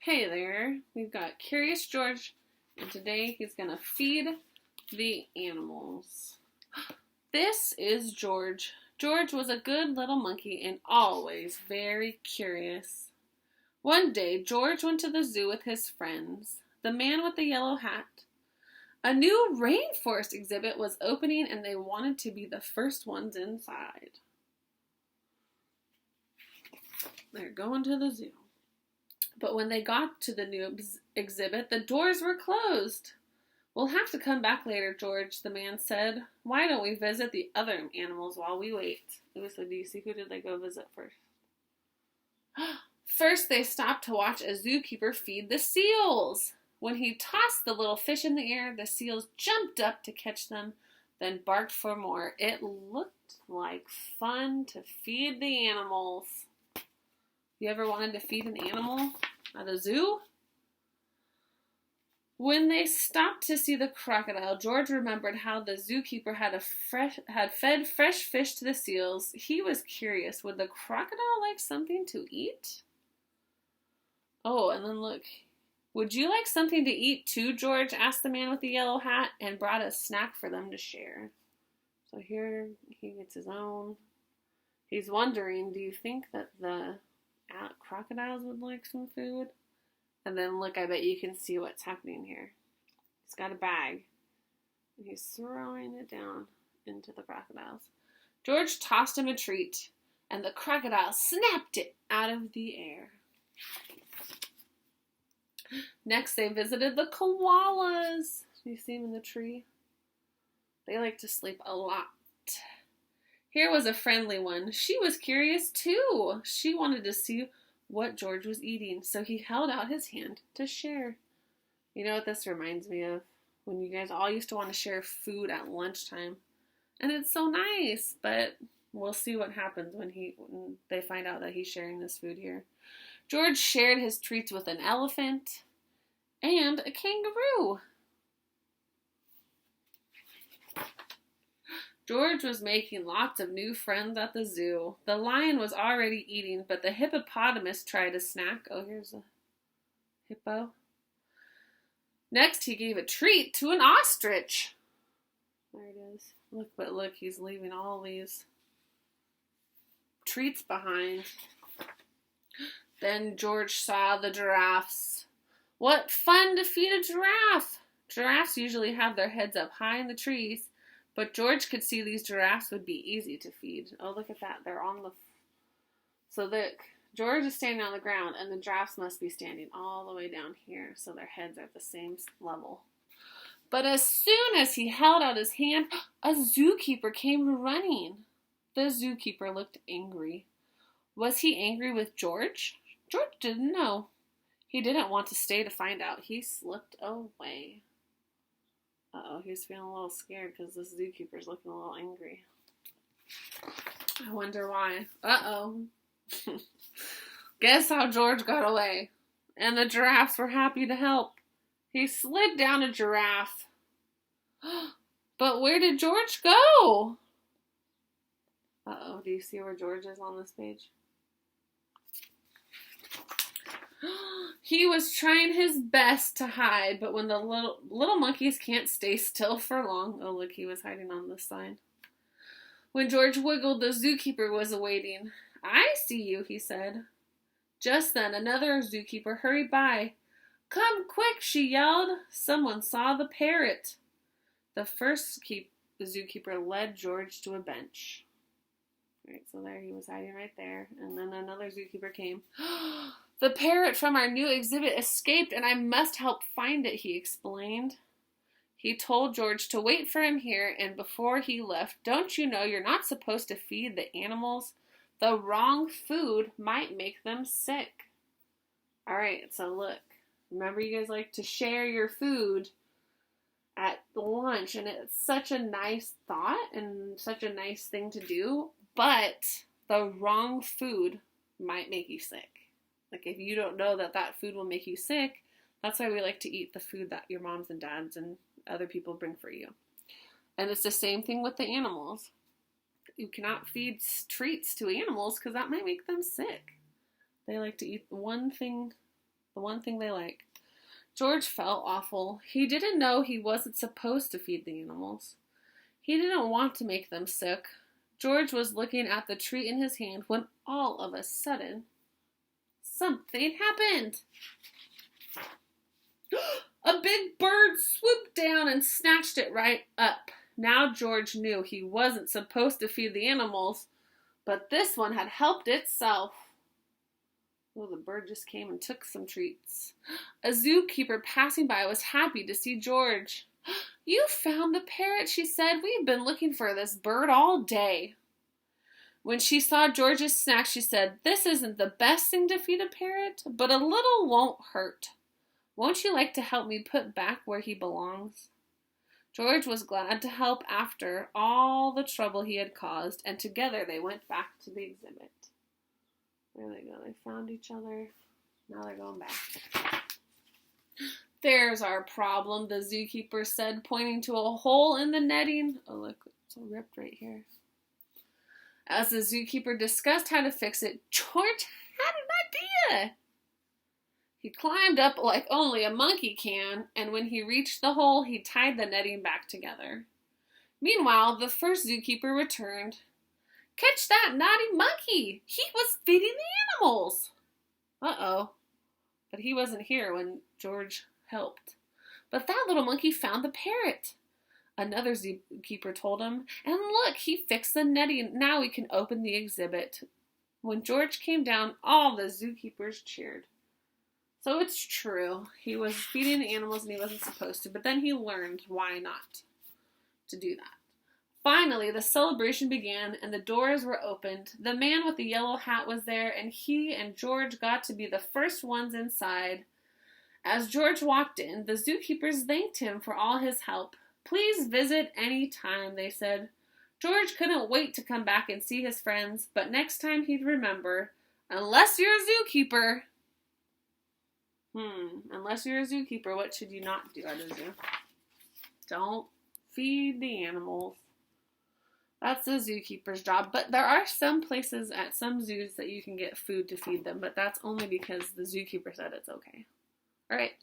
Hey there, we've got Curious George, and today he's gonna feed the animals. This is George. George was a good little monkey and always very curious. One day, George went to the zoo with his friends, the man with the yellow hat. A new rainforest exhibit was opening and they wanted to be the first ones inside. They're going to the zoo. But when they got to the new exhibit, the doors were closed. "We'll have to come back later, George," the man said. "Why don't we visit the other animals while we wait?" So do you see, who did they go visit first? First, they stopped to watch a zookeeper feed the seals. When he tossed the little fish in the air, the seals jumped up to catch them, then barked for more. It looked like fun to feed the animals. You ever wanted to feed an animal at a zoo? When they stopped to see the crocodile, George remembered how the zookeeper had fed fresh fish to the seals. He was curious. Would the crocodile like something to eat? Oh, and then look. "Would you like something to eat too, George?" asked the man with the yellow hat, and brought a snack for them to share. So here he gets his own. He's wondering, do you think that the crocodiles would like some food? And then look, I bet you can see what's happening here. He's got a bag, and he's throwing it down into the crocodiles. George tossed him a treat, and the crocodile snapped it out of the air. Next, they visited the koalas. You see them in the tree? They like to sleep a lot. Here was a friendly one. She was curious too. She wanted to see what George was eating, so he held out his hand to share. You know what this reminds me of? When you guys all used to want to share food at lunchtime. And it's so nice, but we'll see what happens when they find out that he's sharing this food here. George shared his treats with an elephant and a kangaroo. George was making lots of new friends at the zoo. The lion was already eating, but the hippopotamus tried a snack. Oh, here's a hippo. Next, he gave a treat to an ostrich. There it is. Look, he's leaving all these treats behind. Then George saw the giraffes. What fun to feed a giraffe! Giraffes usually have their heads up high in the trees, but George could see these giraffes would be easy to feed. Oh, look at that. They're on the... So look, George is standing on the ground, and the giraffes must be standing all the way down here, so their heads are at the same level. But as soon as he held out his hand, a zookeeper came running. The zookeeper looked angry. Was he angry with George? George didn't know. He didn't want to stay to find out. He slipped away. Uh-oh, he's feeling a little scared because this zookeeper's looking a little angry. I wonder why. Uh-oh. Guess how George got away. And the giraffes were happy to help. He slid down a giraffe. But where did George go? Uh-oh, do you see where George is on this page? He was trying his best to hide, but when the little monkeys can't stay still for long... Oh, look, he was hiding on this side. When George wiggled, the zookeeper was awaiting. "I see you," he said. Just then, another zookeeper hurried by. "Come quick," she yelled. Someone saw the parrot. The first zookeeper led George to a bench. Right, so there he was hiding right there. And then another zookeeper came. "The parrot from our new exhibit escaped, and I must help find it," he explained. He told George to wait for him here, and before he left, "Don't you know you're not supposed to feed the animals? The wrong food might make them sick." All right, so look. Remember, you guys like to share your food at lunch, and it's such a nice thought and such a nice thing to do, but the wrong food might make you sick. Like, if you don't know that that food will make you sick, that's why we like to eat the food that your moms and dads and other people bring for you. And it's the same thing with the animals. You cannot feed treats to animals because that might make them sick. They like to eat one thing The one thing they like. George felt awful. He didn't know he wasn't supposed to feed the animals. He didn't want to make them sick. George was looking at the treat in his hand when all of a sudden, something happened. A big bird swooped down and snatched it right up. Now George knew he wasn't supposed to feed the animals, but this one had helped itself. Oh, the bird just came and took some treats. A zookeeper passing by was happy to see George. "You found the parrot," she said. "We've been looking for this bird all day." When she saw George's snack, she said, "This isn't the best thing to feed a parrot, but a little won't hurt. Won't you like to help me put back where he belongs?" George was glad to help after all the trouble he had caused, and together they went back to the exhibit. There they go. They found each other. Now they're going back. "There's our problem," the zookeeper said, pointing to a hole in the netting. Oh, look, it's all ripped right here. As the zookeeper discussed how to fix it, George had an idea. He climbed up like only a monkey can, and when he reached the hole, he tied the netting back together. Meanwhile, the first zookeeper returned. "Catch that naughty monkey! He was feeding the animals!" Uh-oh. But he wasn't here when George helped. "But that little monkey found the parrot," another zookeeper told him. "And look, he fixed the netting. Now we can open the exhibit." When George came down, all the zookeepers cheered. So it's true. He was feeding the animals and he wasn't supposed to, but then he learned why not to do that. Finally, the celebration began and the doors were opened. The man with the yellow hat was there, and he and George got to be the first ones inside. As George walked in, the zookeepers thanked him for all his help. "Please visit any time," they said. George couldn't wait to come back and see his friends, but next time he'd remember, unless you're a zookeeper. Unless you're a zookeeper, what should you not do at a zoo? Don't feed the animals. That's the zookeeper's job. But there are some places at some zoos that you can get food to feed them, but that's only because the zookeeper said it's okay. All right.